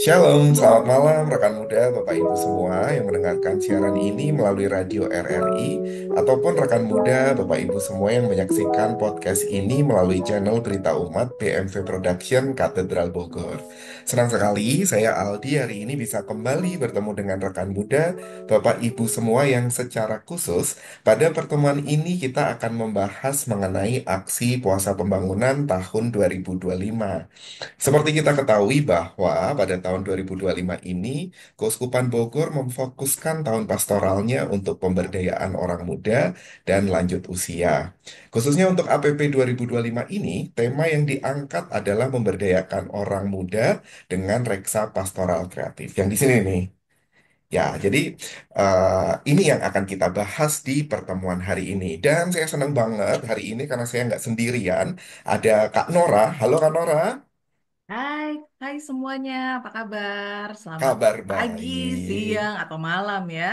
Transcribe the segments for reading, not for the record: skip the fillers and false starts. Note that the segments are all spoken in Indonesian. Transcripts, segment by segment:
Shalom, selamat malam rekan muda, Bapak Ibu semua yang mendengarkan siaran ini melalui radio RRI ataupun rekan muda, Bapak Ibu semua yang menyaksikan podcast ini melalui channel Berita Umat BMV Production Katedral Bogor. Senang sekali saya Aldi hari ini bisa kembali bertemu dengan rekan muda, Bapak Ibu semua yang secara khusus pada pertemuan ini kita akan membahas mengenai aksi puasa pembangunan tahun 2025. Seperti kita ketahui bahwa pada tahun 2025 ini, Keuskupan Bogor memfokuskan tahun pastoralnya untuk pemberdayaan orang muda dan lanjut usia. Khususnya untuk APP 2025 ini, tema yang diangkat adalah memberdayakan orang muda dengan reksa pastoral kreatif. Yang di sini nih. Ya, jadi ini yang akan kita bahas di pertemuan hari ini. Dan saya senang banget hari ini karena saya nggak sendirian. Ada Kak Nora. Halo Kak Nora. Hai, hai semuanya, apa kabar? Selamat Kabar pagi, baik. siang, atau malam ya.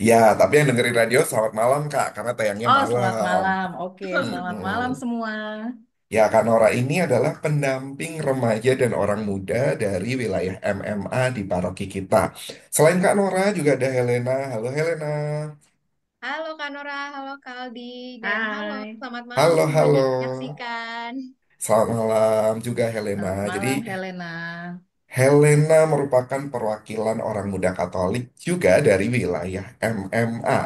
Ya, tapi yang dengerin radio selamat malam Kak, karena tayangnya Oh, selamat malam. malam. Oke, selamat malam Mm-mm. semua. Ya, Kak Nora ini adalah pendamping remaja dan orang muda dari wilayah MMA di paroki kita. Selain Kak Nora, juga ada Helena. Halo Helena. Halo Kak Nora, halo Kak Aldi, dan halo Hai, selamat malam Halo, semuanya halo. yang menyaksikan. Selamat malam juga Helena. selamat Jadi malam Helena. Helena merupakan perwakilan orang muda Katolik juga dari wilayah MMA.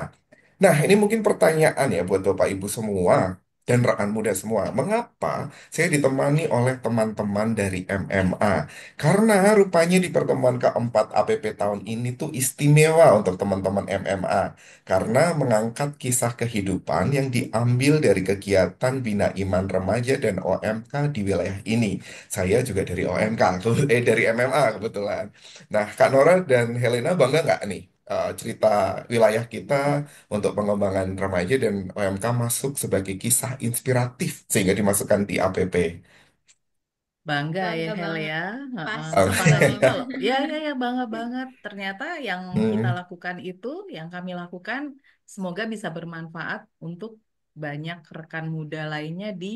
Nah, ini mungkin pertanyaan ya buat Bapak Ibu semua dan rekan muda semua. Mengapa saya ditemani oleh teman-teman dari MMA? Karena rupanya di pertemuan keempat APP tahun ini tuh istimewa untuk teman-teman MMA. Karena mengangkat kisah kehidupan yang diambil dari kegiatan Bina Iman Remaja dan OMK di wilayah ini. Saya juga dari OMK, dari MMA kebetulan. Nah, Kak Nora dan Helena bangga nggak nih cerita wilayah kita untuk pengembangan remaja dan OMK masuk sebagai kisah inspiratif sehingga dimasukkan di APP. Bangga ya Bangga Hel banget, ya. Heeh. pasti Apalagi dong. kalau ya bangga banget. Ternyata yang kita Hmm, lakukan itu, yang kami lakukan, semoga bisa bermanfaat untuk banyak rekan muda lainnya di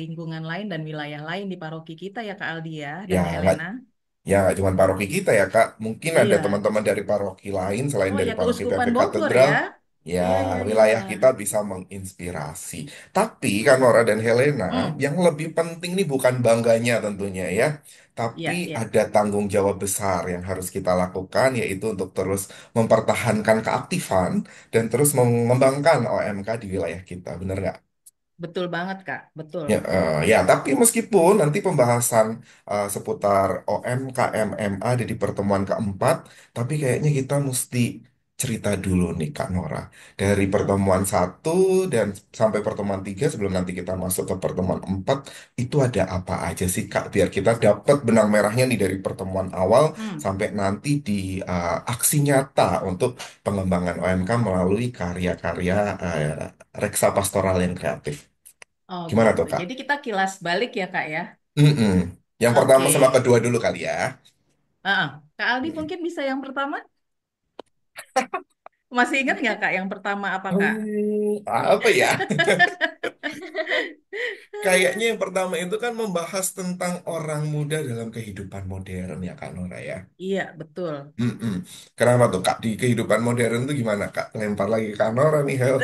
lingkungan lain dan wilayah lain di paroki kita ya Kak Aldi ya ya dan nggak Helena. ya nggak cuma paroki kita ya Kak, mungkin ada Iya. teman-teman dari paroki lain selain Oh dari ya paroki Keuskupan PMV Bogor Katedral. ya. Ya, Iya iya iya. wilayah kita bisa menginspirasi. Tapi kan Nora dan Helena, Hmm. yang lebih penting nih bukan bangganya tentunya ya, tapi Iya iya. ada tanggung jawab besar yang harus kita lakukan, yaitu untuk terus mempertahankan keaktifan dan terus mengembangkan OMK di wilayah kita. Bener nggak? Betul banget Kak. Betul. Ya, tapi meskipun nanti pembahasan seputar OMK MMA ada di pertemuan keempat, tapi kayaknya kita mesti cerita dulu nih Kak Nora. Dari pertemuan Oke. satu dan sampai pertemuan tiga sebelum nanti kita masuk ke pertemuan empat, itu ada apa aja sih Kak? Biar kita dapat benang merahnya nih dari pertemuan awal Hmm. sampai nanti di aksi nyata untuk pengembangan OMK melalui karya-karya reksa pastoral yang kreatif. Oh Gimana gitu. tuh Kak? Jadi kita kilas balik ya Kak ya. Mm-mm. Yang pertama Oke. sama kedua dulu kali ya. Kak Aldi Mm-mm. mungkin bisa yang pertama? Masih ingat nggak Kak yang pertama apa Kak? Apa ya? Kayaknya yang pertama itu kan membahas tentang orang muda dalam kehidupan modern ya Kak Nora ya. Iya betul. Mm-mm. Kenapa tuh Kak? Di kehidupan modern tuh gimana Kak? Lempar lagi ke Kak Nora nih, Hel.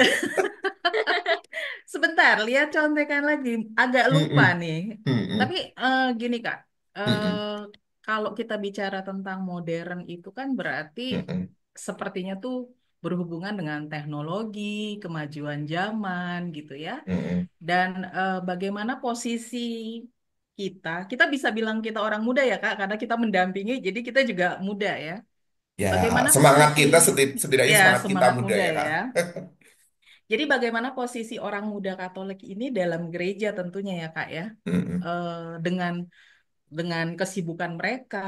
Sebentar, lihat contekan lagi. Agak lupa Mm-mm. nih. Tapi Mm-mm. gini Kak, Mm-mm. kalau kita bicara tentang modern itu kan berarti Mm-mm. sepertinya tuh berhubungan dengan teknologi, kemajuan zaman gitu ya. Mm-mm. Dan bagaimana posisi kita bisa bilang kita orang muda ya Kak, karena kita mendampingi, jadi kita juga muda ya. Ya, Bagaimana semangat posisi, kita setidaknya ya semangat kita semangat muda muda ya Kak. ya. Jadi bagaimana posisi orang muda Katolik ini dalam gereja tentunya ya Kak ya, Mm-mm. Eh, dengan kesibukan mereka,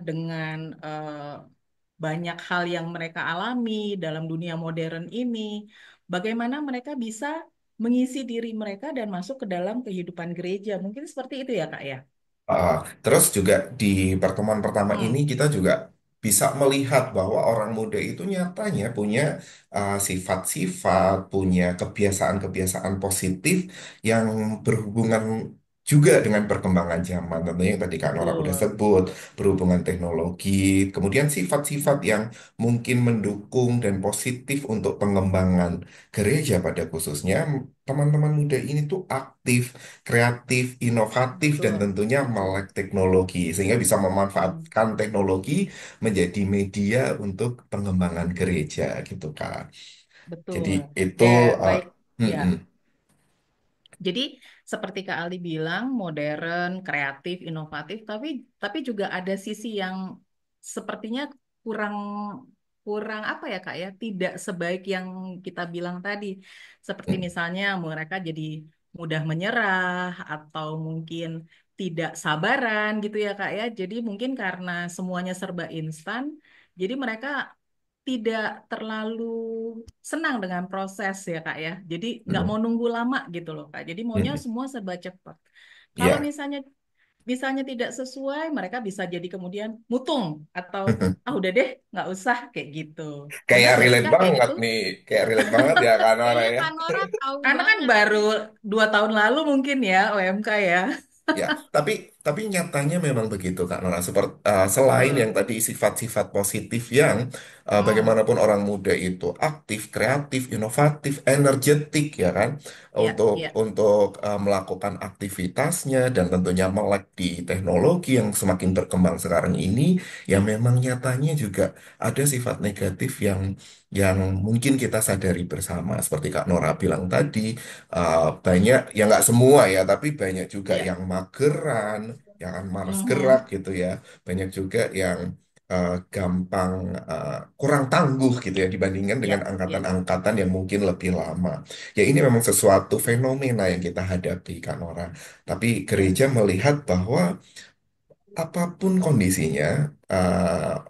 dengan banyak hal yang mereka alami dalam dunia modern ini, bagaimana mereka bisa mengisi diri mereka dan masuk ke dalam kehidupan gereja. Mungkin seperti itu ya Kak ya. Uh, Terus juga di pertemuan pertama ini Hmm, kita juga bisa melihat bahwa orang muda itu nyatanya punya sifat-sifat, punya kebiasaan-kebiasaan positif yang berhubungan juga dengan perkembangan zaman. Tentunya yang tadi Kak Nora udah betul. sebut, berhubungan teknologi, kemudian sifat-sifat yang mungkin mendukung dan positif untuk pengembangan gereja pada khususnya. Teman-teman muda ini tuh aktif, kreatif, inovatif, dan Betul. tentunya melek teknologi, sehingga bisa Mm, memanfaatkan teknologi menjadi media untuk pengembangan gereja gitu Kak. Jadi betul. itu Ya, uh, baik. mm, Ya. mm, Jadi seperti Kak Ali bilang, modern, kreatif, inovatif, tapi juga ada sisi yang sepertinya kurang kurang apa ya Kak ya, tidak sebaik yang kita bilang tadi. Seperti mm, misalnya mereka jadi mudah menyerah atau mungkin tidak sabaran gitu ya Kak ya. Jadi mungkin karena semuanya serba instan, jadi mereka tidak terlalu senang dengan proses ya Kak ya. Jadi nggak mm, mau nunggu lama gitu loh Kak. Jadi mm, maunya mm. semua serba cepat. Kalau Ya. misalnya tidak sesuai, mereka bisa jadi kemudian mutung atau ah udah deh nggak usah kayak gitu. Benar Kayak nggak sih relate Kak kayak banget gitu? nih, kayak relate banget ya kan Nora Kayaknya ya. Kak Nora tahu Karena kan banget baru nih. 2 tahun lalu mungkin ya OMK ya. Ya, tapi nyatanya memang begitu Kak Nora. Seperti selain yang Betul. tadi sifat-sifat positif yang Hmm, bagaimanapun orang muda itu aktif, kreatif, inovatif, energetik ya kan iya, untuk iya, melakukan aktivitasnya dan tentunya melek di teknologi yang semakin berkembang sekarang ini, ya memang nyatanya juga ada sifat negatif yang mungkin kita sadari bersama seperti Kak Nora bilang tadi. Banyak ya nggak semua ya, tapi banyak juga iya. yang mageran, yang malas gerak Mhm. gitu ya. Banyak juga yang gampang kurang tangguh gitu ya dibandingkan dengan Iya, iya, angkatan-angkatan yang mungkin lebih lama. Ya ini memang sesuatu fenomena yang kita hadapi Kak Nora. Tapi iya, gereja melihat bahwa apapun kondisinya,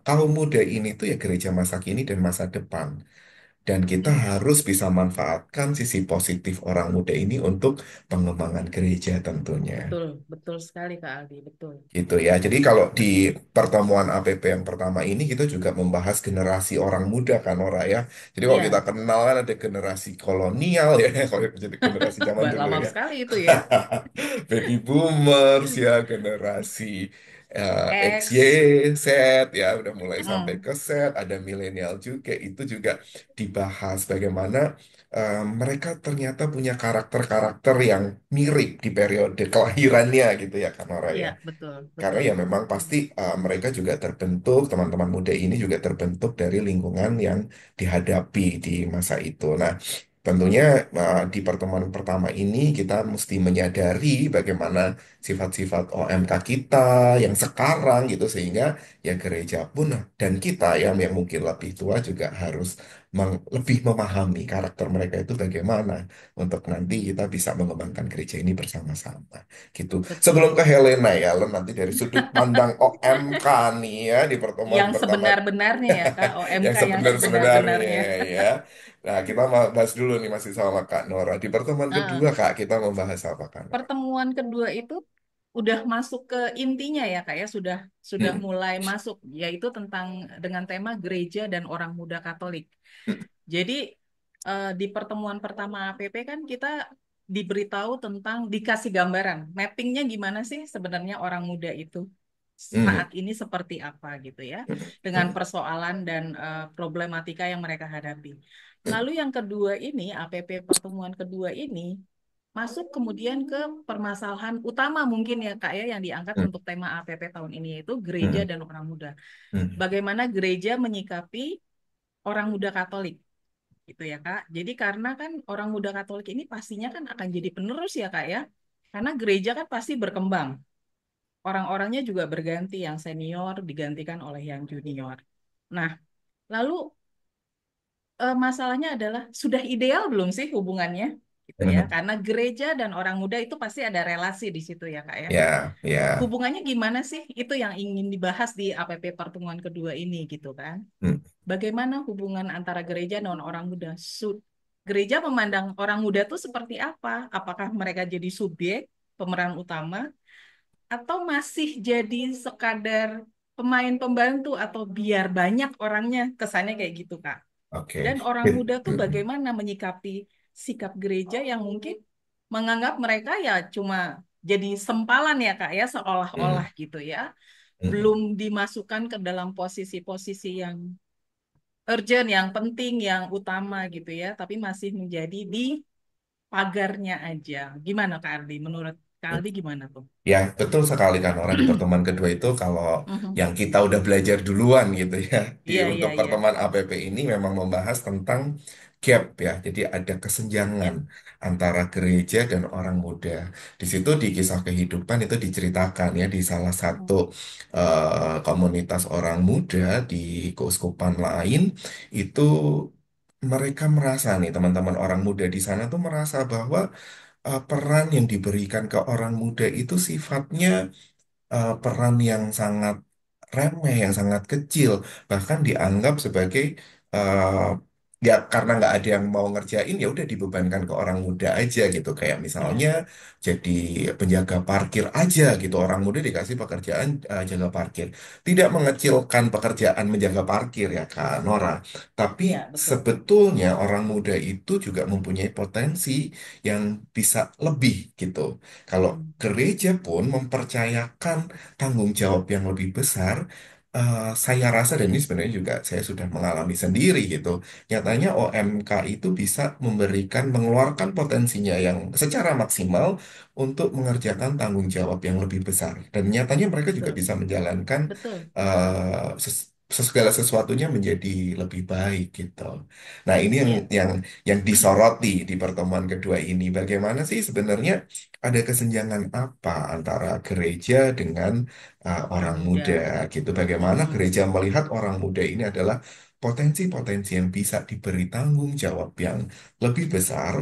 kaum muda ini tuh ya gereja masa kini dan masa depan. Dan kita iya. harus bisa manfaatkan sisi positif orang muda ini untuk pengembangan gereja tentunya. Betul, betul sekali Kak Aldi, betul. Gitu ya. Jadi kalau di pertemuan APP yang pertama ini kita juga membahas generasi orang muda kan Ora ya. Jadi kalau kita Iya, kenal kan ada generasi kolonial ya, kalau jadi generasi zaman dulu lama ya. sekali itu ya. Baby boomers ya, generasi X, Y, X. Z ya, udah mulai sampai Mm, ke Z, ada milenial juga, itu juga dibahas bagaimana mereka ternyata punya karakter-karakter yang mirip di periode kelahirannya gitu ya kan Nora iya, ya. betul, Karena betul, ya memang betul. pasti mereka juga terbentuk, teman-teman muda ini juga terbentuk dari lingkungan yang dihadapi di masa itu. Nah, tentunya di pertemuan pertama ini kita mesti menyadari bagaimana sifat-sifat OMK kita yang sekarang gitu sehingga ya gereja pun dan kita yang mungkin lebih tua juga harus lebih memahami karakter mereka itu bagaimana untuk nanti kita bisa mengembangkan gereja ini bersama-sama gitu. Sebelum Betul. ke Helena ya, Len, nanti dari sudut pandang OMK nih ya di pertemuan Yang pertama sebenar-benarnya ya, Kak, yang OMK yang sebenar-sebenarnya sebenar-benarnya. ya. Nah, kita mau bahas dulu nih masih sama Kak Nora. Di pertemuan kedua Nah, Kak, kita membahas apa Kak Nora? pertemuan kedua itu udah masuk ke intinya ya, Kak ya, sudah Hmm, mulai masuk, yaitu tentang dengan tema gereja dan orang muda Katolik. hmm, Jadi di pertemuan pertama APP kan kita diberitahu tentang dikasih gambaran, mappingnya gimana sih sebenarnya orang muda itu hmm, saat ini seperti apa gitu ya, hmm, dengan hmm, persoalan dan problematika yang mereka hadapi. hmm, Lalu yang kedua ini, APP pertemuan kedua ini masuk kemudian ke permasalahan utama mungkin ya Kak ya yang diangkat hmm, untuk tema APP tahun ini yaitu gereja hmm, dan orang muda. hmm, Bagaimana gereja menyikapi orang muda Katolik gitu ya Kak. Jadi karena kan orang muda Katolik ini pastinya kan akan jadi penerus ya Kak ya. Karena gereja kan pasti berkembang. Orang-orangnya juga berganti, yang senior digantikan oleh yang junior. Nah, lalu masalahnya adalah sudah ideal belum sih hubungannya? Gitu ya. hmm. Karena gereja dan orang muda itu pasti ada relasi di situ ya Kak ya. Ya, ya. Hubungannya gimana sih? Itu yang ingin dibahas di APP pertemuan kedua ini gitu kan. Hmm, Bagaimana hubungan antara gereja dan orang muda? Gereja memandang orang muda itu seperti apa? Apakah mereka jadi subjek, pemeran utama, atau masih jadi sekadar pemain pembantu atau biar banyak orangnya? Kesannya kayak gitu, Kak. oke. Dan orang muda tuh bagaimana menyikapi sikap gereja yang mungkin menganggap mereka ya cuma jadi sempalan ya Kak ya, seolah-olah Mm, gitu ya. Belum mm, dimasukkan ke dalam posisi-posisi yang urgent, yang penting, yang utama gitu ya, tapi masih menjadi di pagarnya aja. Gimana Kak Ardi? Menurut Kak mm. Ardi gimana tuh? Ya, betul sekali kan orang di pertemuan kedua itu kalau Mhm. yang kita udah belajar duluan gitu ya. Di Iya, iya, untuk iya. pertemuan APP ini memang membahas tentang gap ya. Jadi ada kesenjangan Ya. antara gereja dan orang muda. Di situ di kisah kehidupan itu diceritakan ya di salah satu Mhm. komunitas orang muda di keuskupan lain itu mereka merasa nih teman-teman orang muda di sana tuh merasa bahwa peran yang diberikan ke orang muda itu sifatnya peran yang sangat remeh, yang sangat kecil, bahkan dianggap sebagai eh, ya karena nggak ada yang mau ngerjain ya udah dibebankan ke orang muda aja gitu. Kayak misalnya Ya, jadi penjaga parkir aja gitu, orang muda dikasih pekerjaan jaga parkir. Tidak mengecilkan pekerjaan menjaga parkir ya Kak Nora, tapi iya, betul. sebetulnya orang muda itu juga mempunyai potensi yang bisa lebih gitu. Kalau Mhm. gereja pun mempercayakan tanggung jawab yang lebih besar, saya rasa dan ini sebenarnya juga saya sudah mengalami sendiri gitu. Nyatanya OMK itu bisa memberikan, mengeluarkan potensinya yang secara maksimal untuk mengerjakan tanggung jawab yang lebih besar. Dan nyatanya mereka juga Betul, bisa menjalankan betul. segala sesuatunya menjadi lebih baik gitu. Nah, ini yang Iya. yang yang disoroti di pertemuan kedua ini. Bagaimana sih sebenarnya ada kesenjangan apa antara gereja dengan Orang orang muda. muda gitu. Bagaimana Mhm. gereja melihat orang muda ini adalah potensi-potensi yang bisa diberi tanggung jawab yang lebih besar.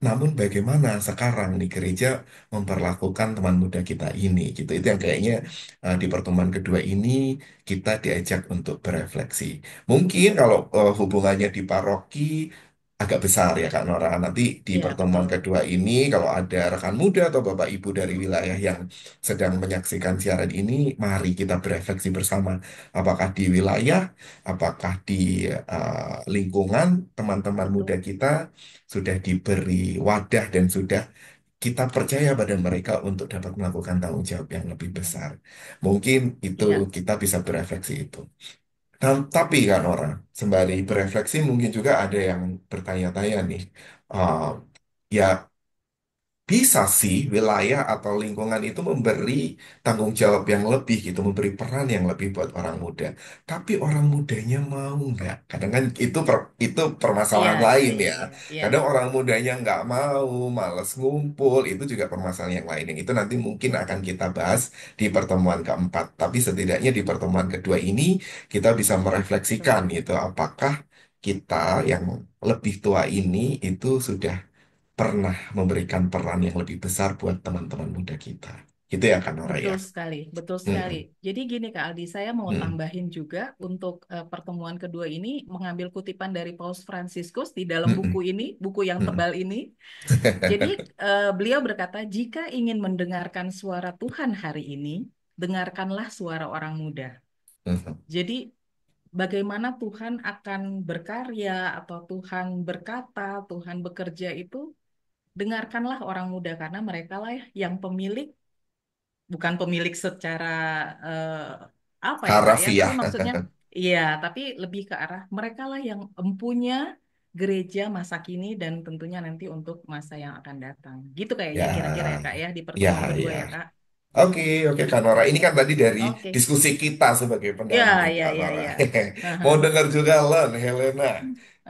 Namun bagaimana sekarang nih gereja memperlakukan teman muda kita ini gitu. Itu yang kayaknya di pertemuan kedua ini kita diajak untuk berefleksi. Mungkin kalau hubungannya di paroki agak besar ya Kak Nora. Nanti di Iya, pertemuan betul. kedua ini kalau ada rekan muda atau Bapak Ibu dari wilayah yang sedang menyaksikan siaran ini, mari kita berefleksi bersama. Apakah di wilayah, apakah di lingkungan teman-teman muda Betul. kita sudah diberi wadah dan sudah kita percaya pada mereka untuk dapat melakukan tanggung jawab yang lebih besar. Mungkin itu Iya. kita bisa berefleksi itu. Tapi kan orang sembari berefleksi mungkin juga ada yang bertanya-tanya nih. Uh, ya bisa sih wilayah atau lingkungan itu memberi tanggung jawab yang lebih gitu, memberi peran yang lebih buat orang muda. Tapi orang mudanya mau nggak? Kadang kan itu Iya, permasalahan iya, lain iya, ya. iya. Iya. Kadang orang mudanya nggak mau, males ngumpul, itu juga permasalahan yang lain. Yang itu nanti mungkin akan kita bahas di pertemuan keempat. Tapi setidaknya di pertemuan kedua ini kita bisa Betul. merefleksikan gitu, apakah kita yang lebih tua ini itu sudah pernah memberikan peran yang lebih besar buat teman-teman muda kita. Gitu ya kan Nora Betul ya? sekali, betul sekali. Mm-mm. Jadi gini Kak Aldi, saya mau Mm-mm. tambahin juga untuk pertemuan kedua ini mengambil kutipan dari Paus Fransiskus di dalam buku Mm-mm. ini, buku yang Mm-mm. tebal ini. Jadi beliau berkata, jika ingin mendengarkan suara Tuhan hari ini, dengarkanlah suara orang muda. Mm-mm. Jadi bagaimana Tuhan akan berkarya atau Tuhan berkata, Tuhan bekerja itu, dengarkanlah orang muda karena mereka lah yang pemilik, bukan pemilik secara eh, apa ya Kak ya, tapi Harafiah. maksudnya iya, tapi lebih ke arah mereka lah yang empunya gereja masa kini dan tentunya nanti untuk masa yang akan datang. Gitu kayaknya kira-kira ya Ya, Kak ya di ya, pertemuan kedua ya. ya Kak. Oke, oke Kak Nora. Ini kan tadi dari Oke. diskusi kita sebagai Ya, pendamping ya, Kak ya, Nora. ya. Mau Aha. dengar juga Len, Helena.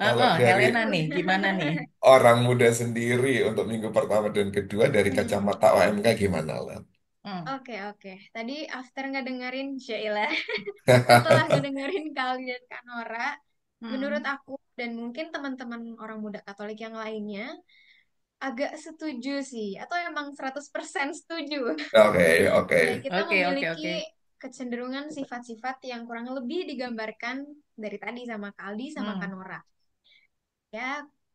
Kalau dari Helena nih, gimana nih? orang muda sendiri untuk minggu pertama dan kedua dari kacamata OMK gimana Len? Hmm, Oke, oke. Tadi after ngedengerin Sheila, setelah ngedengerin kalian dan Kak Nora, menurut hmm, aku dan mungkin teman-teman orang muda Katolik yang lainnya agak setuju sih, atau emang 100% setuju. Oke, oke. Ya, kita oke, oke, memiliki oke. kecenderungan sifat-sifat yang kurang lebih digambarkan dari tadi sama Kaldi sama Hmm, Kanora. Ya,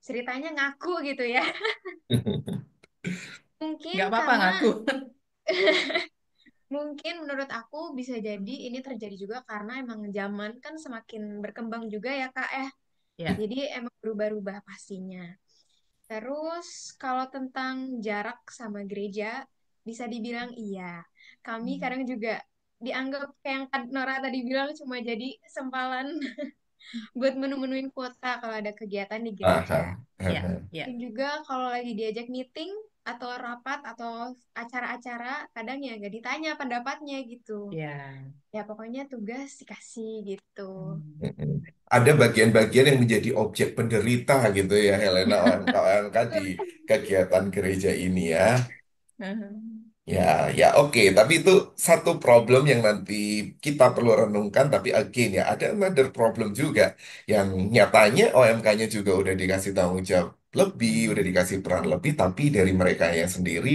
ceritanya ngaku gitu ya. nggak Mungkin apa-apa karena ngaku. mungkin menurut aku bisa jadi ini terjadi juga karena emang zaman kan semakin berkembang juga ya Kak ya. Ya, Jadi emang berubah-ubah pastinya. Terus kalau tentang jarak sama gereja, bisa dibilang iya. Kami kadang juga dianggap kayak yang Kak Nora tadi bilang cuma jadi sempalan buat menu-menuin kuota kalau ada kegiatan di gereja. Aha, Ya, aha. Dan ya, juga kalau lagi diajak meeting atau rapat atau acara-acara, kadang ya nggak ditanya pendapatnya gitu. ya. Ya pokoknya tugas dikasih gitu. Hmm. Mm-mm. Ada bagian-bagian yang menjadi objek penderita gitu ya Helena OMK di kegiatan gereja ini ya. Ya, ya oke. Tapi itu satu problem yang nanti kita perlu renungkan. Tapi again ya, ada another problem juga. Yang nyatanya OMK-nya juga udah dikasih tanggung jawab lebih, udah dikasih peran lebih. Tapi dari mereka yang sendiri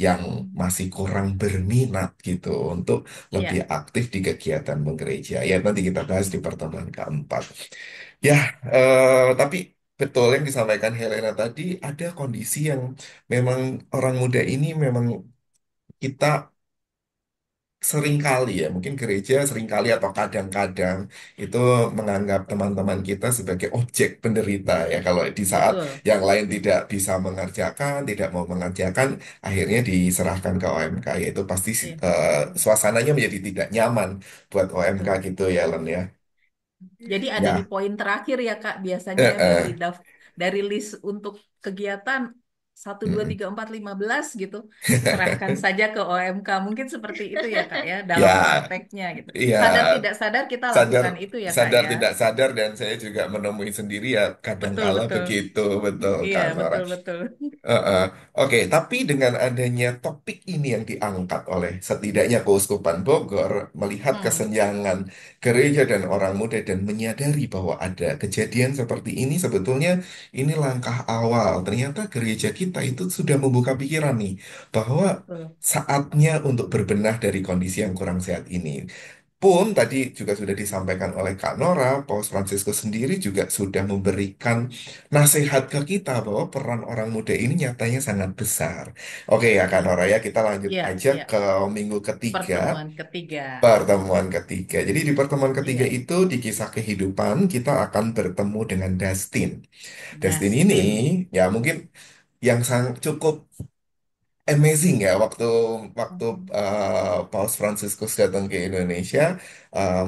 yang masih kurang berminat gitu untuk lebih Ya, aktif di kegiatan menggereja. Ya, nanti kita bahas di pertemuan keempat. Ya, tapi betul yang disampaikan Helena tadi, ada kondisi yang memang orang muda ini memang kita seringkali ya, mungkin gereja seringkali atau kadang-kadang itu menganggap teman-teman kita sebagai objek penderita ya. Kalau di saat betul. yang lain tidak bisa mengerjakan, tidak mau mengerjakan, akhirnya diserahkan ke OMK, yaitu pasti Ya, suasananya menjadi tidak nyaman buat OMK betul. gitu ya, Len ya. Jadi ada di Ya, poin terakhir ya Kak, biasanya eh, dari eh, dari list untuk kegiatan 1, 2, 3, 4, 15 gitu, serahkan mm. saja ke OMK. Mungkin seperti itu ya Kak ya, dalam Ya, prakteknya gitu. iya, Sadar tidak sadar kita sadar lakukan itu ya Kak sadar ya. tidak sadar dan saya juga menemui sendiri ya Betul, kadangkala betul. begitu betul Iya, kan orang. betul, betul. Heeh. Oke, tapi dengan adanya topik ini yang diangkat oleh setidaknya Keuskupan Bogor melihat Hmm, kesenjangan gereja dan orang muda dan menyadari bahwa ada kejadian seperti ini sebetulnya ini langkah awal. Ternyata gereja kita itu sudah membuka pikiran nih bahwa betul. saatnya untuk berbenah dari kondisi yang kurang sehat ini. Pun tadi juga sudah disampaikan oleh Kak Nora, Paus Fransiskus sendiri juga sudah memberikan nasihat ke kita bahwa peran orang muda ini nyatanya sangat besar. Oke ya Kak Nora ya, kita lanjut Iya, aja iya. ke minggu ketiga, Pertemuan ketiga. pertemuan ketiga. Jadi di pertemuan ketiga Iya, itu di kisah kehidupan kita akan bertemu dengan Dustin. Dustin ini Dustin. ya mungkin yang cukup amazing ya waktu waktu Paus Fransiskus datang ke Indonesia,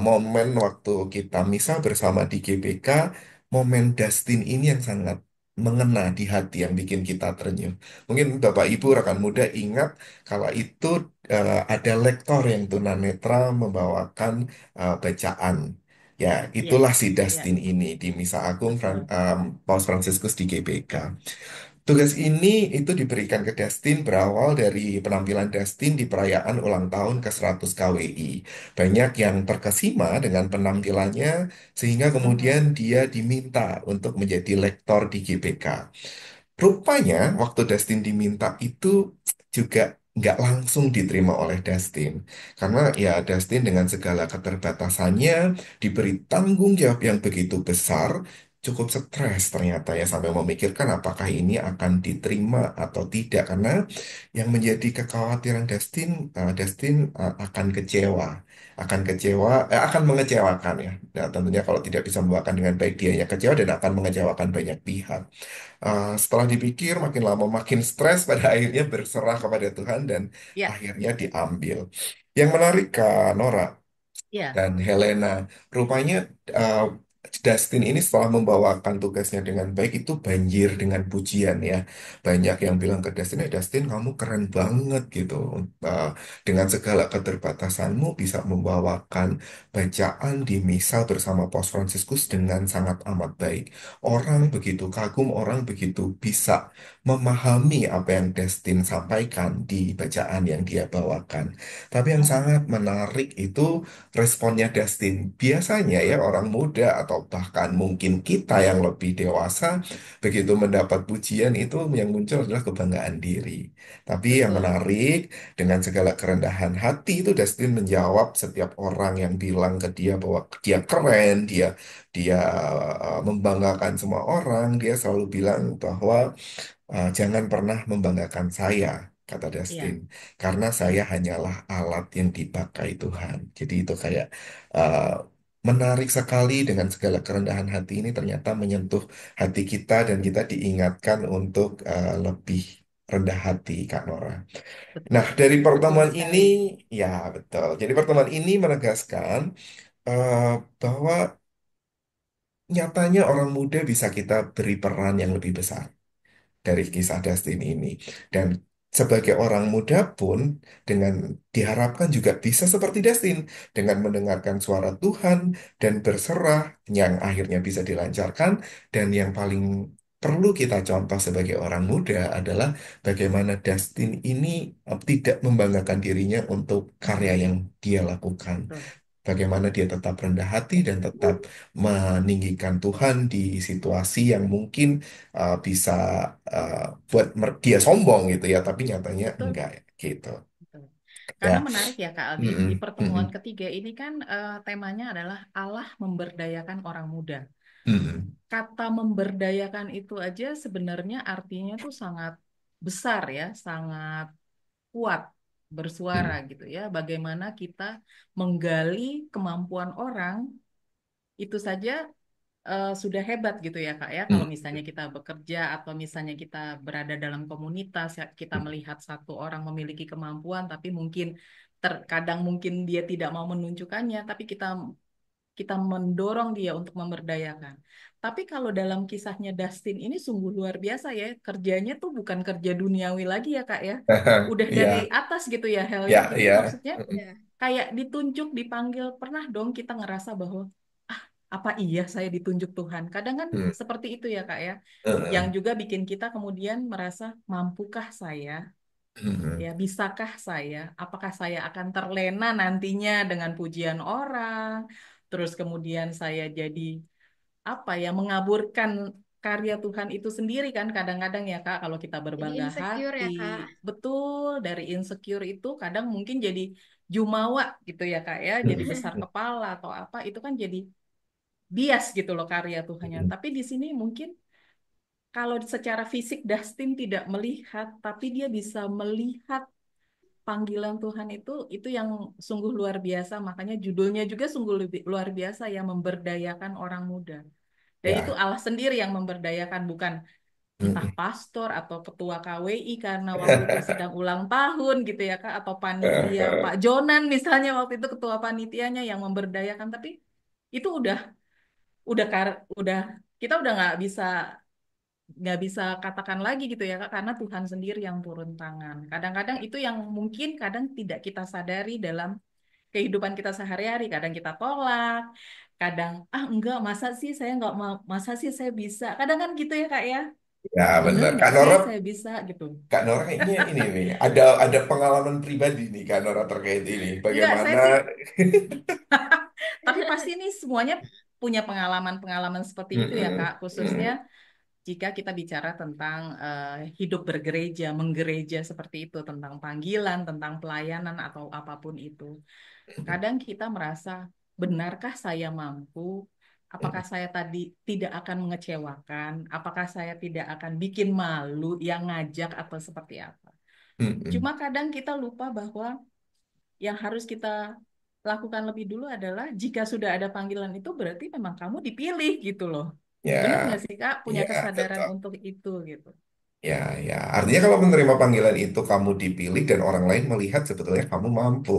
momen waktu kita misa bersama di GBK, momen Dustin ini yang sangat mengena di hati yang bikin kita terenyuh. Mungkin Bapak Ibu rekan muda ingat kalau itu ada lektor yang tunanetra membawakan bacaan. Ya, Iya, itulah si iya, Dustin ini di Misa Agung betul. Paus Fransiskus di GBK. Tugas ini itu diberikan ke Dustin berawal dari penampilan Dustin di perayaan ulang tahun ke 100 KWI. Banyak yang terkesima dengan penampilannya sehingga kemudian Mhm. dia diminta untuk menjadi lektor di GBK. Rupanya waktu Dustin diminta itu juga nggak langsung diterima oleh Dustin. Karena ya Dustin dengan segala keterbatasannya diberi tanggung jawab yang begitu besar, cukup stres ternyata ya sampai memikirkan apakah ini akan diterima atau tidak. Karena yang menjadi kekhawatiran Dustin, Dustin akan kecewa. Akan kecewa, akan mengecewakan ya. Nah, tentunya kalau tidak bisa membawakan dengan baik dia ya kecewa dan akan mengecewakan banyak pihak. Setelah dipikir, makin lama makin stres, pada akhirnya berserah kepada Tuhan dan Ya, akhirnya diambil. Yang menarik, Kak Nora, ya. dan Helena. Rupanya uh, Dustin ini setelah membawakan tugasnya dengan baik itu banjir dengan pujian ya. Banyak yang bilang ke Dustin, Dustin kamu keren banget gitu. Uh, dengan segala keterbatasanmu bisa membawakan bacaan di misa bersama Paus Fransiskus dengan sangat amat baik. Orang begitu kagum, orang begitu bisa memahami apa yang Dustin sampaikan di bacaan yang dia bawakan. Tapi yang Mhm. sangat menarik itu responnya Dustin. Biasanya ya orang muda atau bahkan mungkin kita yang lebih dewasa begitu mendapat pujian itu yang muncul adalah kebanggaan diri. Tapi yang Betul. menarik dengan segala kerendahan hati itu Dustin menjawab setiap orang yang bilang ke dia bahwa dia keren, dia membanggakan semua orang, dia selalu bilang bahwa jangan pernah membanggakan saya, kata Dustin, Iya, karena saya iya. hanyalah alat yang dipakai Tuhan. Jadi itu kayak uh, menarik sekali dengan segala kerendahan hati ini ternyata menyentuh hati kita dan kita diingatkan untuk lebih rendah hati, Kak Nora. Nah, Betul, dari betul pertemuan ini, sekali. ya betul. Jadi pertemuan ini menegaskan eh, bahwa nyatanya orang muda bisa kita beri peran yang lebih besar dari kisah Dustin ini. Dan sebagai orang muda pun dengan diharapkan juga bisa seperti Dustin dengan mendengarkan suara Tuhan dan berserah yang akhirnya bisa dilancarkan dan yang paling perlu kita contoh sebagai orang muda adalah bagaimana Dustin ini tidak membanggakan dirinya untuk karya yang dia lakukan. Betul. Bagaimana dia tetap rendah hati dan tetap meninggikan Tuhan di situasi yang mungkin bisa uh, buat dia sombong gitu ya, tapi nyatanya Betul. enggak gitu. Betul. Karena Ya, menarik ya Kak Aldi, di mm-mm, pertemuan mm-mm, ketiga ini kan temanya adalah Allah memberdayakan orang muda. mm-mm, Kata memberdayakan itu aja sebenarnya artinya tuh sangat besar ya, sangat kuat bersuara mm-mm, gitu ya. Bagaimana kita menggali kemampuan orang itu saja sudah hebat gitu ya Kak ya. Kalau mm-mm, misalnya kita bekerja atau misalnya kita berada dalam komunitas, ya, kita melihat satu orang memiliki kemampuan, tapi mungkin terkadang mungkin dia tidak mau menunjukkannya, tapi kita mendorong dia untuk memberdayakan. Tapi kalau dalam kisahnya Dustin ini sungguh luar biasa ya, kerjanya tuh bukan kerja duniawi lagi ya Kak ya. Udah dari ya, atas gitu ya Hel ya. ya, Jadi ya, maksudnya mm-mm, Ya, kayak ditunjuk, dipanggil, pernah dong kita ngerasa bahwa ah apa iya saya ditunjuk Tuhan. Kadang kan mm, seperti itu ya Kak ya. Yang mm-mm, juga bikin kita kemudian merasa mampukah saya? mm-mm, Ya, bisakah saya? Apakah saya akan terlena nantinya dengan pujian orang? Terus kemudian saya jadi apa ya, mengaburkan karya Tuhan itu sendiri kan kadang-kadang ya Kak, kalau kita jadi berbangga insecure hati, ya Kak. betul dari insecure itu kadang mungkin jadi jumawa gitu ya Kak ya, jadi besar kepala atau apa itu kan jadi bias gitu loh karya Tuhannya. mm-mm. Tapi di sini mungkin kalau secara fisik Dustin tidak melihat, tapi dia bisa melihat panggilan Tuhan itu yang sungguh luar biasa. Makanya judulnya juga sungguh luar biasa ya, memberdayakan orang muda. Dan itu Ya, Allah sendiri yang memberdayakan, bukan entah mm-mm. pastor atau ketua KWI karena waktu itu sedang ulang tahun gitu ya Kak, atau panitia Pak Jonan misalnya waktu itu ketua panitianya yang memberdayakan, tapi itu udah kita udah nggak bisa katakan lagi gitu ya Kak, karena Tuhan sendiri yang turun tangan. Kadang-kadang itu yang mungkin kadang tidak kita sadari dalam kehidupan kita sehari-hari. Kadang kita tolak, kadang ah enggak, masa sih saya nggak mau, masa sih saya bisa. Kadang kan gitu ya Kak ya. Ya Bener benar. nggak Kak sih Nora, saya bisa gitu. Kak Nora kayaknya ini nih, ada pengalaman pribadi nih Kak Nora terkait ini. Enggak, saya Bagaimana? sih, tapi pasti nih semuanya punya pengalaman-pengalaman seperti itu ya Mm-mm, Kak, khususnya jika kita bicara tentang hidup bergereja, menggereja seperti itu, tentang panggilan, tentang pelayanan atau apapun itu. Kadang kita merasa, benarkah saya mampu? Apakah mm-mm, saya tadi tidak akan mengecewakan? Apakah saya tidak akan bikin malu yang ngajak atau seperti apa? mm-mm. Cuma kadang kita lupa bahwa yang harus kita lakukan lebih dulu adalah jika sudah ada panggilan itu berarti memang kamu dipilih gitu loh. Bener Ya, nggak sih Kak? Punya ya, kesadaran betul. untuk itu gitu. Ya, ya. Artinya kalau menerima panggilan itu kamu dipilih dan orang lain melihat sebetulnya kamu mampu,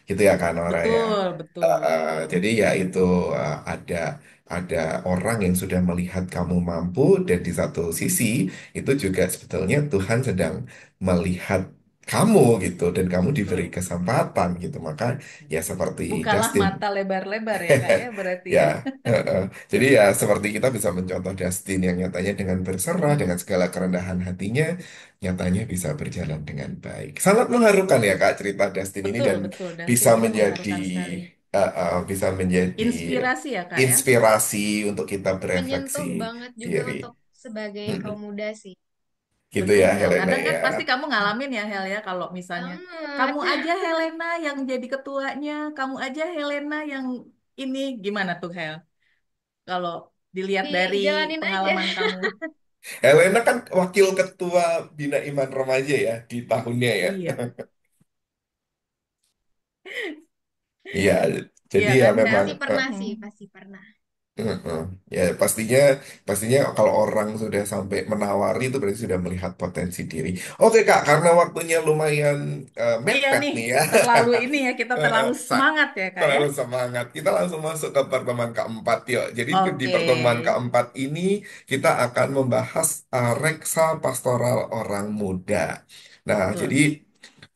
gitu ya kan Nora ya. Betul, betul, betul. Jadi ya itu ada orang yang sudah melihat kamu mampu dan di satu sisi itu juga sebetulnya Tuhan sedang melihat kamu gitu dan kamu diberi Betul. kesempatan gitu. Maka ya seperti Bukalah Dustin. mata lebar-lebar ya Kak ya berarti Ya, ya. jadi ya seperti kita bisa mencontoh Dustin yang nyatanya dengan berserah, dengan Mm-mm. segala kerendahan hatinya, nyatanya bisa berjalan dengan baik. Sangat mengharukan ya Kak cerita Dustin ini Betul, dan betul. bisa Dustin ini menjadi mengharukan sekali. bisa menjadi Inspirasi ya Kak ya. inspirasi untuk kita berefleksi Menyentuh banget juga diri. untuk sebagai Mm-mm. kaum muda sih. Gitu ya Betul. Helena Kadang kan ya. pasti kamu ngalamin ya Hel ya, kalau misalnya Banget. kamu aja Helena yang jadi ketuanya, kamu aja Helena yang ini gimana tuh Hel? Kalau dilihat dari Dijalanin aja. pengalaman kamu. Helena kan wakil ketua Bina Iman Remaja ya di tahunnya ya. Iya. Iya, jadi Iya ya kan Hel? memang Pasti pernah Hmm. sih, pasti pernah. Heeh. Ya pastinya pastinya kalau orang sudah sampai menawari itu berarti sudah melihat potensi diri. Oke Kak, karena waktunya lumayan Iya mepet nih, nih ya. terlalu ini ya, kita Eh, terlalu semangat ya Kak ya. terlalu semangat. Kita langsung masuk ke pertemuan keempat yuk. Jadi di Oke, pertemuan keempat ini kita akan membahas reksa pastoral orang muda. Nah, jadi betul.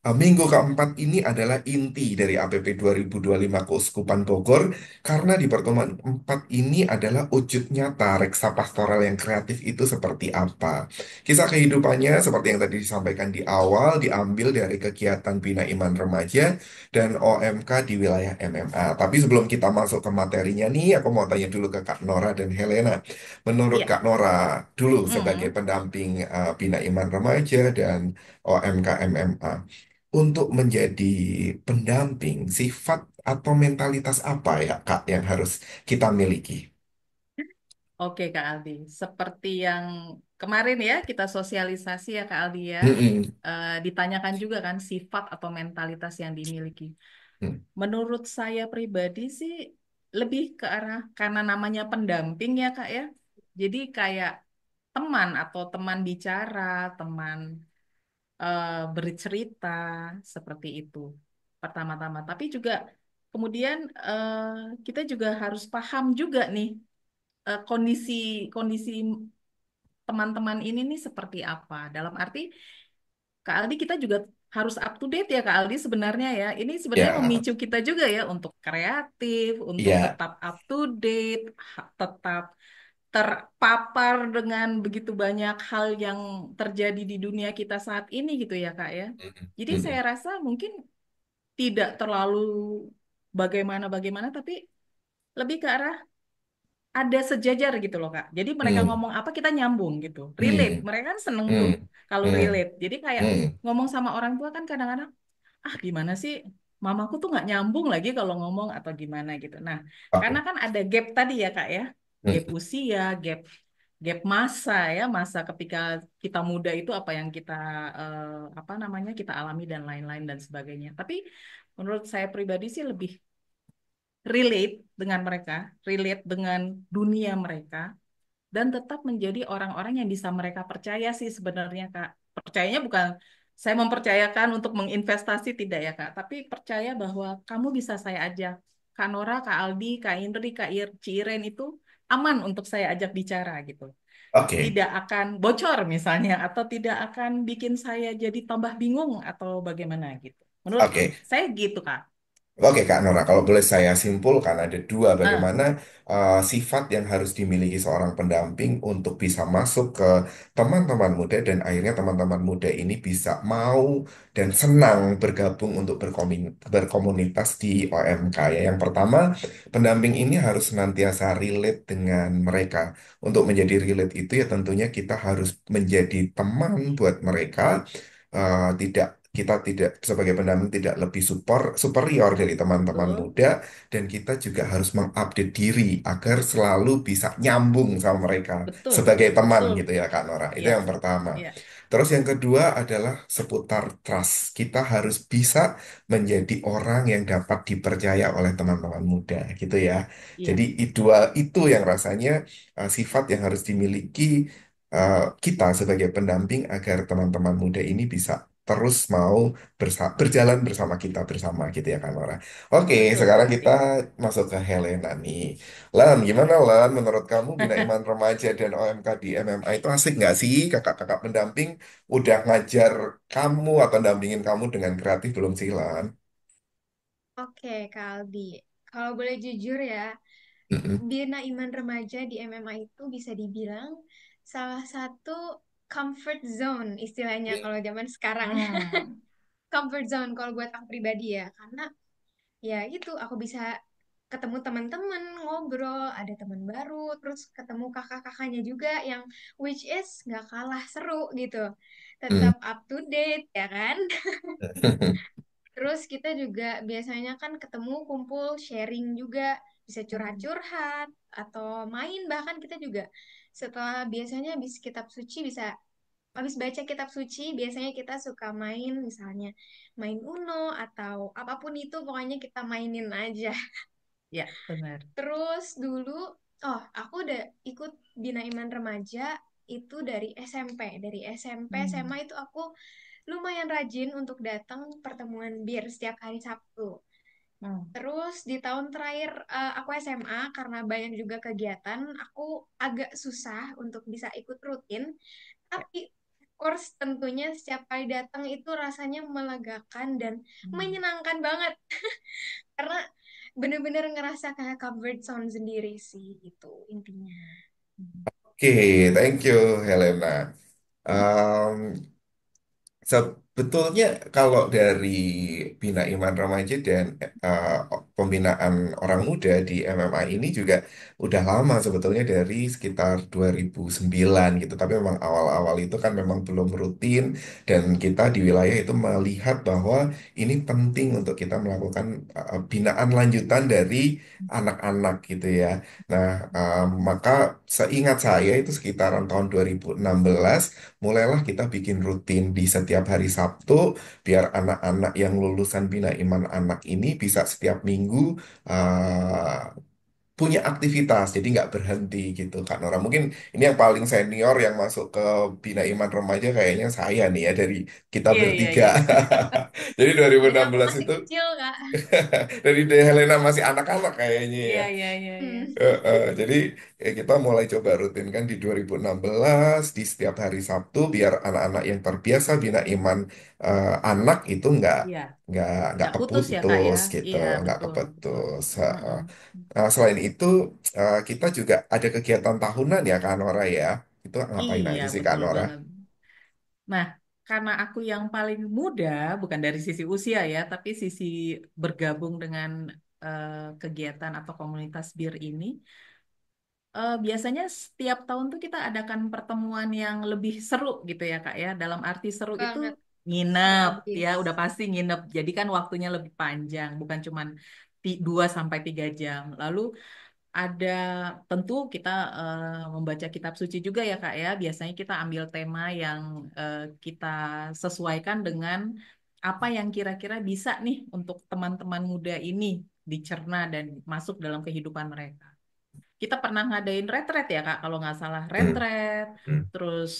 Minggu keempat ini adalah inti dari APP 2025 Keuskupan Bogor karena di pertemuan keempat ini adalah wujud nyata reksa pastoral yang kreatif itu seperti apa. Kisah kehidupannya seperti yang tadi disampaikan di awal diambil dari kegiatan Bina Iman Remaja dan OMK di wilayah MMA. Tapi sebelum kita masuk ke materinya nih, aku mau tanya dulu ke Kak Nora dan Helena. Menurut Iya. Kak Nora dulu sebagai Mm-mm. pendamping Bina Iman Remaja dan OMK MMA. Untuk menjadi pendamping, sifat atau mentalitas apa ya, Kak, yang harus kita miliki? Oke Kak Aldi, seperti yang kemarin ya kita sosialisasi ya Kak Aldi ya, Mm-mm. ditanyakan juga kan sifat atau mentalitas yang dimiliki. Mm. Menurut saya pribadi sih lebih ke arah karena namanya pendamping ya Kak ya, jadi kayak teman atau teman bicara, teman bercerita seperti itu pertama-tama. Tapi juga kemudian kita juga harus paham juga nih kondisi kondisi teman-teman ini nih seperti apa. Dalam arti Kak Aldi kita juga harus up to date ya Kak Aldi sebenarnya ya. Ini sebenarnya Ya, memicu kita juga ya untuk kreatif, untuk ya, tetap up to date, tetap terpapar dengan begitu banyak hal yang terjadi di dunia kita saat ini gitu ya Kak ya. Mm-mm. Jadi saya Mm-mm. rasa mungkin tidak terlalu bagaimana-bagaimana tapi lebih ke arah ada sejajar gitu loh Kak. Jadi mereka Mm. ngomong apa kita nyambung gitu. Relate. Mm. Mereka kan seneng tuh Mm. kalau Mm. relate. Jadi kayak Mm. ngomong sama orang tua kan kadang-kadang ah gimana sih mamaku tuh nggak nyambung lagi kalau ngomong atau gimana gitu. Nah, karena Oke. kan ada gap tadi ya Kak ya. Gap Mm. usia, gap gap masa ya, masa ketika kita muda itu apa yang kita apa namanya kita alami dan lain-lain dan sebagainya. Tapi menurut saya pribadi sih lebih relate dengan mereka, relate dengan dunia mereka dan tetap menjadi orang-orang yang bisa mereka percaya sih sebenarnya Kak. Percayanya bukan saya mempercayakan untuk menginvestasi tidak ya Kak, tapi percaya bahwa kamu bisa saya ajak. Kak Nora, Kak Aldi, Kak Indri, Ciren itu aman untuk saya ajak bicara gitu. Oke. Tidak akan bocor misalnya atau tidak akan bikin saya jadi tambah bingung atau bagaimana gitu. Menurut Oke. saya gitu Kak. Oke Kak Nora, kalau boleh saya simpulkan ada dua Ah, bagaimana sifat yang harus dimiliki seorang pendamping untuk bisa masuk ke teman-teman muda dan akhirnya teman-teman muda ini bisa mau dan senang bergabung untuk berkomunitas di OMK ya. Yang pertama, pendamping ini harus senantiasa relate dengan mereka. Untuk menjadi relate itu ya tentunya kita harus menjadi teman buat mereka, tidak kita tidak sebagai pendamping tidak lebih superior dari teman-teman betul, muda dan kita juga harus mengupdate diri agar selalu bisa nyambung sama mereka betul, sebagai teman betul. gitu ya Kak Nora. Itu Iya, yang pertama. iya, Terus yang kedua adalah seputar trust. Kita harus bisa menjadi orang yang dapat dipercaya oleh teman-teman muda gitu ya. Jadi iya, dua itu yang rasanya sifat yang harus dimiliki kita sebagai pendamping agar teman-teman muda ini bisa terus mau berjalan bersama kita bersama gitu ya Kak Nora. Oke, betul sekarang Kak kita Aldi. masuk ke Helena nih. Lan, gimana Lan? Menurut kamu Bina Iman Remaja dan OMK di MMA itu asik nggak sih? Kakak-kakak pendamping udah ngajar kamu atau dampingin kamu dengan kreatif belum sih Lan? Oke, Kak Aldi. Kalau boleh jujur ya, Mm-mm. Bina Iman Remaja di MMA itu bisa dibilang salah satu comfort zone istilahnya kalau zaman sekarang. Hmm, Comfort zone kalau buat aku pribadi ya, karena ya itu aku bisa ketemu teman-teman, ngobrol, ada teman baru, terus ketemu kakak-kakaknya juga yang which is nggak kalah seru gitu. Mm. Tetap up to date ya kan? Terus kita juga biasanya kan ketemu kumpul sharing juga, bisa curhat-curhat atau main bahkan kita juga setelah biasanya habis kitab suci bisa habis baca kitab suci biasanya kita suka main misalnya main Uno atau apapun itu pokoknya kita mainin aja. ya benar. Terus dulu Oh, aku udah ikut Bina Iman Remaja itu dari SMP. Dari SMP, Hmm. SMA itu aku lumayan rajin untuk datang pertemuan bir setiap hari Sabtu. Hmm. Terus di tahun terakhir aku SMA karena banyak juga kegiatan, aku agak susah untuk bisa ikut rutin. Ya. Tapi of course tentunya setiap kali datang itu rasanya melegakan dan Hmm. menyenangkan banget karena bener-bener ngerasa kayak comfort zone sendiri sih itu intinya. Oke, thank you Helena. Sebetulnya kalau dari Bina Iman Remaja dan pembinaan orang muda di MMA ini juga udah lama sebetulnya dari sekitar 2009 gitu. Tapi memang awal-awal itu kan memang belum rutin dan kita di wilayah itu melihat bahwa ini penting untuk kita melakukan binaan lanjutan dari anak-anak gitu ya. Nah, maka seingat saya itu sekitaran tahun 2016 mulailah kita bikin rutin di setiap hari Sabtu, biar anak-anak yang lulusan Bina Iman Anak ini bisa setiap minggu uh, punya aktivitas, jadi nggak berhenti gitu kan orang. Mungkin ini yang paling senior yang masuk ke Bina Iman Remaja kayaknya saya nih ya dari kita Iya, iya, bertiga. iya. Jadi Dan aku 2016 masih itu kecil, Kak. dari De Helena masih anak-anak kayaknya ya. Iya, iya, iya, iya. Hmm. Jadi kita mulai coba rutinkan di 2016 di setiap hari Sabtu biar anak-anak yang terbiasa bina iman anak itu Iya, nggak nggak putus ya Kak ya? keputus gitu, Iya, nggak betul, betul. keputus. Heeh. Nah, selain itu kita juga ada kegiatan tahunan ya Kak Nora ya. Itu ngapain Iya, aja sih Kak betul Nora? banget. Nah, karena aku yang paling muda, bukan dari sisi usia ya, tapi sisi bergabung dengan kegiatan atau komunitas bir ini, biasanya setiap tahun tuh kita adakan pertemuan yang lebih seru gitu ya Kak ya. Dalam arti seru itu Banget. Seru nginep ya, abis. udah pasti nginep. Jadi kan waktunya lebih panjang, bukan cuman 2 sampai 3 jam. Lalu ada tentu kita membaca kitab suci juga ya Kak ya. Biasanya kita ambil tema yang kita sesuaikan dengan apa yang kira-kira bisa nih untuk teman-teman muda ini dicerna dan masuk dalam kehidupan mereka. Kita pernah ngadain retret ya Kak, kalau nggak salah Hmm, retret. hmm, Terus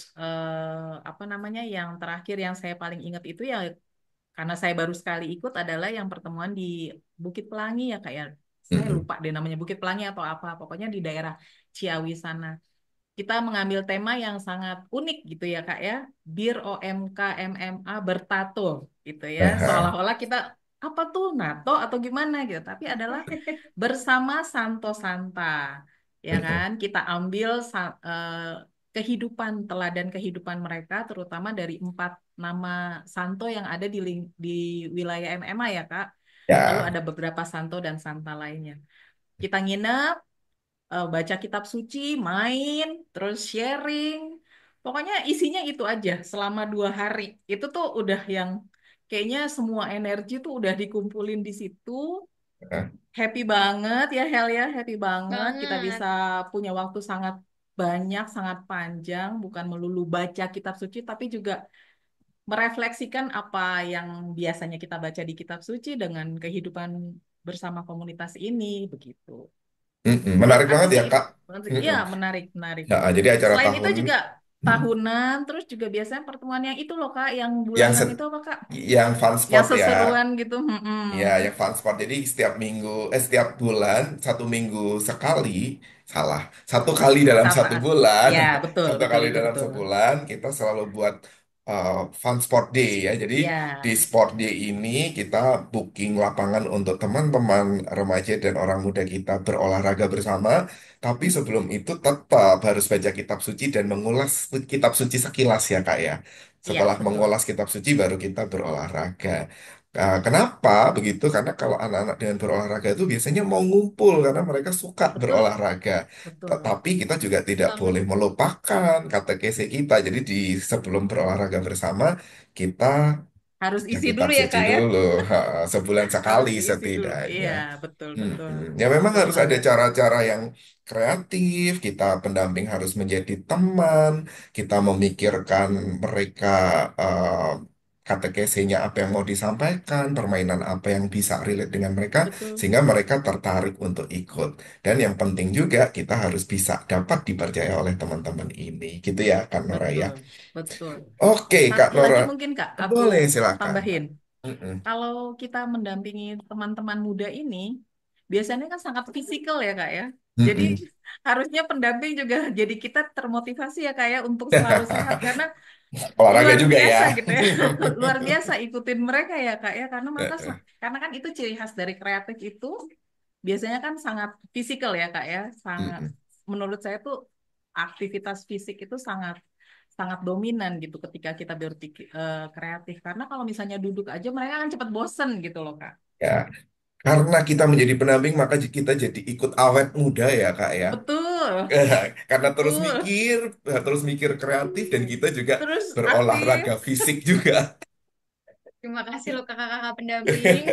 apa namanya yang terakhir yang saya paling ingat itu ya karena saya baru sekali ikut adalah yang pertemuan di Bukit Pelangi ya Kak ya. hmm, Saya hmm. lupa deh namanya Bukit Pelangi atau apa. Pokoknya di daerah Ciawi sana. Kita mengambil tema yang sangat unik gitu ya Kak ya. Bir OMK MMA bertato gitu ya. Aha, Seolah-olah kita apa tuh NATO atau gimana gitu. Tapi adalah bersama Santo Santa. Ya hmm, hmm. kan? Kita ambil kehidupan, teladan kehidupan mereka terutama dari 4 nama santo yang ada di wilayah MMA ya Kak. Lalu Ya. ada beberapa santo dan santa lainnya. Kita nginep baca kitab suci, main, terus sharing. Pokoknya isinya itu aja selama 2 hari. Itu tuh udah yang kayaknya semua energi tuh udah dikumpulin di situ. Ah, Happy banget ya Hel ya, happy banget. Kita Banget. bisa punya waktu sangat banyak, sangat panjang, bukan melulu baca kitab suci, tapi juga merefleksikan apa yang biasanya kita baca di kitab suci dengan kehidupan bersama komunitas ini, begitu. Menurut Menarik aku banget ya sih, Kak. iya Mm-mm. menarik, menarik. Ya, jadi acara Selain itu tahun juga hmm, tahunan, terus juga biasanya pertemuan yang itu loh Kak, yang yang bulanan se- itu apa Kak? yang fun Yang spot ya. seseruan gitu. Ya, yang fun spot. Jadi setiap bulan, 1 minggu sekali, salah, 1 kali dalam satu Saat, bulan, ya betul, satu betul kali itu dalam betul. sebulan, kita selalu buat fun sport day ya. Jadi di Ya, sport day ini kita booking lapangan untuk teman-teman remaja dan orang muda kita berolahraga bersama. Tapi sebelum itu tetap harus baca kitab suci dan mengulas kitab suci sekilas ya, Kak ya. iya Setelah betul, mengulas kitab suci baru kita berolahraga. Kenapa begitu? Karena kalau anak-anak dengan berolahraga itu biasanya mau ngumpul karena mereka suka betul, berolahraga. betul. Tetapi kita juga tidak Banget. boleh melupakan katekese kita. Jadi sebelum berolahraga bersama kita Harus baca isi kitab dulu ya suci Kak ya, dulu, sebulan sekali harus diisi dulu. setidaknya. Iya, betul, betul, Ya memang betul harus ada banget. cara-cara yang kreatif. Kita pendamping harus menjadi teman. Kita memikirkan mereka katekesenya apa yang mau disampaikan, permainan apa yang bisa relate dengan mereka, Betul, sehingga mereka tertarik untuk ikut. Dan yang penting juga kita harus bisa dapat dipercaya oleh teman-teman ini, gitu ya Kak Nora ya. betul, betul. Oke Kak Satu Nora, lagi mungkin Kak, aku boleh silakan. tambahin. Mm-mm. Kalau kita mendampingi teman-teman muda ini, biasanya kan sangat fisikal ya Kak ya. Jadi Mm-mm. harusnya pendamping juga jadi kita termotivasi ya Kak ya untuk selalu sehat karena Olahraga luar juga biasa ya. gitu ya. Luar biasa ikutin mereka ya Kak ya karena kan itu ciri khas dari kreatif itu biasanya kan sangat fisikal ya Kak ya. Sangat Mm-mm. menurut saya tuh aktivitas fisik itu sangat sangat dominan gitu ketika kita berpikir kreatif karena kalau misalnya duduk aja mereka kan cepat bosen gitu loh Kak. Ya, karena kita menjadi pendamping, maka kita jadi ikut awet muda ya, Kak ya. Betul, Karena betul. terus mikir kreatif, dan kita juga Terus aktif. berolahraga fisik juga. Terima kasih loh kakak-kakak pendamping.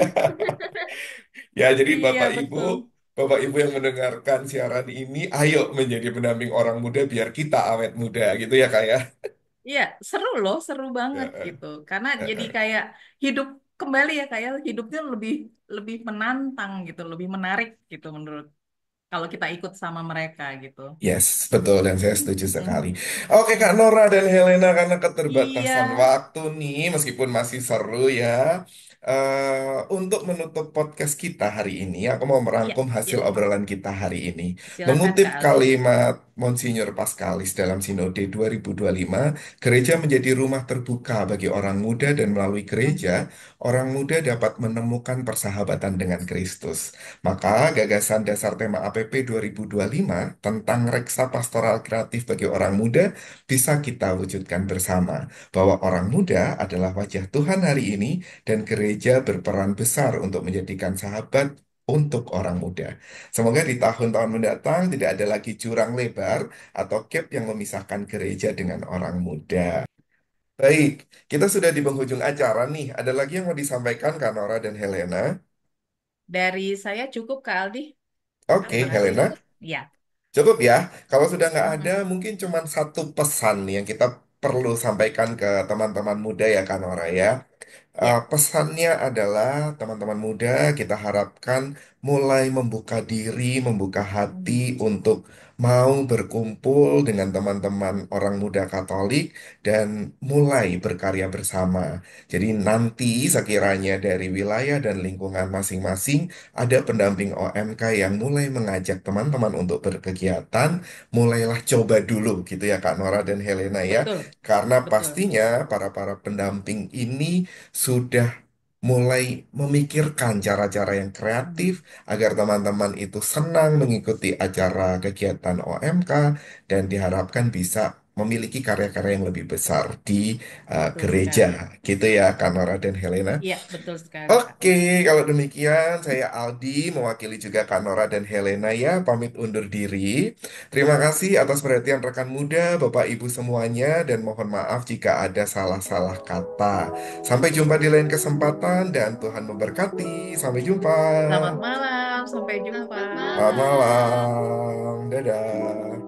Ya, jadi Iya, betul. Bapak Ibu yang mendengarkan siaran ini, ayo menjadi pendamping orang muda biar kita awet muda, gitu ya, Kak ya. Iya, seru loh, seru banget Heeh, gitu. Karena jadi heeh. kayak hidup kembali ya kayak hidupnya lebih lebih menantang gitu, lebih menarik gitu menurut kalau kita ikut sama mereka gitu. Yes, betul dan saya setuju sekali. Mm. Oke Kak Nora dan Helena, karena Iya, keterbatasan waktu nih, meskipun masih seru ya, untuk menutup podcast kita hari ini, aku mau iya, merangkum iya. hasil obrolan kita hari ini. Silakan Mengutip Kak Aldi. kalimat Monsinyur Pascalis dalam Sinode 2025, gereja menjadi rumah terbuka bagi orang muda dan melalui gereja, Mhm. orang muda dapat menemukan persahabatan dengan Kristus. Maka gagasan dasar tema APP 2025 tentang reksa pastoral kreatif bagi orang muda bisa kita wujudkan bersama. Bahwa orang muda adalah wajah Tuhan hari ini dan gereja berperan besar untuk menjadikan sahabat untuk orang muda. Semoga di tahun-tahun mendatang tidak ada lagi jurang lebar atau gap yang memisahkan gereja dengan orang muda. Baik, kita sudah di penghujung acara nih. Ada lagi yang mau disampaikan Kak Nora dan Helena? Dari saya cukup Kak Aldi. Oke, Terima kasih Helena. cukup. Ya. Cukup ya, kalau sudah nggak ada, Mhm. mungkin cuma satu pesan nih yang kita perlu sampaikan ke teman-teman muda ya, Kanora ya. Ya. Pesannya adalah teman-teman muda kita harapkan mulai membuka diri, membuka hati Mhm. untuk mau berkumpul dengan teman-teman orang muda Katolik dan mulai berkarya bersama. Jadi nanti sekiranya dari wilayah dan lingkungan masing-masing ada pendamping OMK yang mulai mengajak teman-teman untuk berkegiatan, mulailah coba dulu gitu ya Kak Nora dan Helena ya. Betul. Karena Betul. pastinya para pendamping ini sudah mulai memikirkan cara-cara yang kreatif Mhm. agar teman-teman itu senang mengikuti acara kegiatan OMK dan diharapkan bisa memiliki karya-karya yang lebih besar di Betul gereja. sekali. Gitu ya, Kanora dan Helena. Iya, betul sekali Kak. Oke, kalau demikian saya Aldi mewakili juga Kanora dan Helena ya, pamit undur diri. Terima kasih atas perhatian rekan muda, Bapak Ibu semuanya, dan mohon maaf jika ada salah-salah kata. Sampai jumpa di lain kesempatan dan Tuhan memberkati. Sampai jumpa. Selamat malam, sampai jumpa. Selamat Selamat malam. malam. Dadah.